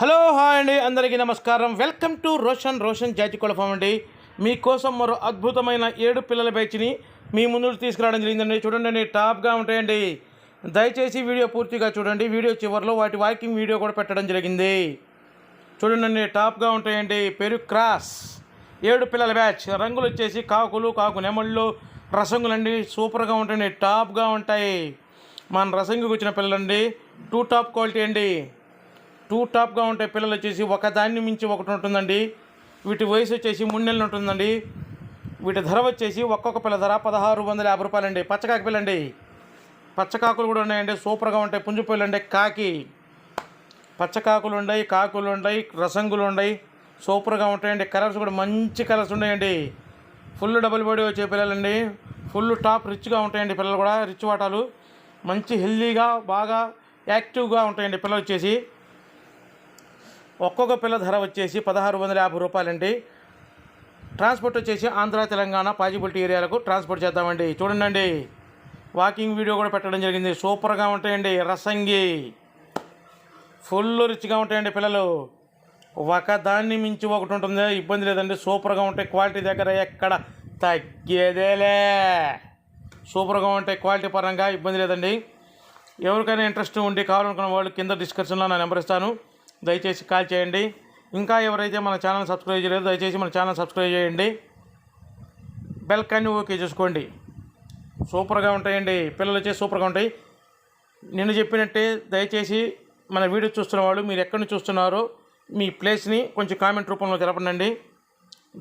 Hello hi అండి, అందరికీ నమస్కారం. వెల్కమ్ టు రోషన్ జాతికోళ్ళ ఫామ్ అండి. మీకోసం మరో అద్భుతమైన 7 పిల్లల బ్యాచ్ని మీ ముందు తీసుకురావడం జరిగిందండి. చూడండి, టాప్గా ఉంటాయండి. దయచేసి వీడియో పూర్తిగా చూడండి. వీడియో చివరిలో వాటి వాకింగ్ వీడియో కూడా పెట్టడం జరిగింది. చూడండి, టాప్గా ఉంటాయండి. పేరు క్రాస్ 7 పిల్లల బ్యాచ్. రంగులు వచ్చేసి కాకు నెమళ్ళు, రసంగులండి. సూపర్గా ఉంటాయండి, టాప్గా ఉంటాయి. మన రసంగికి వచ్చిన పిల్లలండి 2 టాప్ క్వాలిటీ అండి. 2 టాప్గా ఉంటాయి. పిల్లలు వచ్చేసి ఒకదాన్ని మించి ఒకటి ఉంటుందండి. వీటి వయసు వచ్చేసి 3 నెలలు ఉంటుందండి. వీటి ధర వచ్చేసి ఒక్కొక్క పిల్ల ధర 1650 రూపాయలండి. పచ్చకాకి పిల్లండి. పచ్చకాకులు కూడా ఉన్నాయండి, సూపర్గా ఉంటాయి. పుంజు పిల్లలు అండి, కాకి పచ్చకాకులు ఉన్నాయి, కాకులు ఉన్నాయి, రసంగులు ఉన్నాయి, సూపర్గా ఉంటాయండి. కలర్స్ కూడా మంచి కలర్స్ ఉన్నాయండి. ఫుల్ డబుల్ బాడీ వచ్చే పిల్లలండి. ఫుల్ టాప్ రిచ్గా ఉంటాయండి. పిల్లలు కూడా రిచ్ వాటాలు, మంచి హెల్దీగా బాగా యాక్టివ్గా ఉంటాయండి. పిల్లలు వచ్చేసి ఒక్కొక్క పిల్ల ధర వచ్చేసి 1650 రూపాయలండి. ట్రాన్స్పోర్ట్ వచ్చేసి ఆంధ్ర, తెలంగాణ పాజిబిలిటీ ఏరియాలకు ట్రాన్స్పోర్ట్ చేద్దామండి. చూడండి, వాకింగ్ వీడియో కూడా పెట్టడం జరిగింది. సూపర్గా ఉంటాయండి. రసంగి ఫుల్ రిచ్గా ఉంటాయండి. పిల్లలు ఒకదాన్ని మించి ఒకటి ఉంటుంది, ఇబ్బంది లేదండి. సూపర్గా ఉంటాయి. క్వాలిటీ దగ్గర ఎక్కడ తగ్గేదేలే. సూపర్గా ఉంటాయి క్వాలిటీ పరంగా, ఇబ్బంది లేదండి. ఎవరికైనా ఇంట్రెస్ట్ ఉండి కావాలనుకున్న వాళ్ళు కింద డిస్క్రిప్షన్లో నా నెంబర్ ఇస్తాను, దయచేసి కాల్ చేయండి. ఇంకా ఎవరైతే మన ఛానల్ సబ్స్క్రైబ్ చేయలేదు, దయచేసి మన ఛానల్ సబ్స్క్రైబ్ చేయండి. బెల్ కానీ ఓకే చూసుకోండి. సూపర్గా ఉంటాయండి. పిల్లలు వచ్చేసి సూపర్గా ఉంటాయి. నేను చెప్పినట్టే దయచేసి మన వీడియో చూస్తున్న వాళ్ళు మీరు ఎక్కడి నుంచి చూస్తున్నారో మీ ప్లేస్ని కొంచెం కామెంట్ రూపంలో తెలపండి.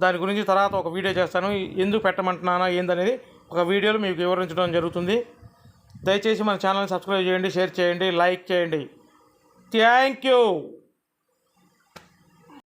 దాని గురించి తర్వాత ఒక వీడియో చేస్తాను. ఎందుకు పెట్టమంటున్నానా ఏందనేది ఒక వీడియోలో మీకు వివరించడం జరుగుతుంది. దయచేసి మన ఛానల్ని సబ్స్క్రైబ్ చేయండి, షేర్ చేయండి, లైక్ చేయండి. Thank you.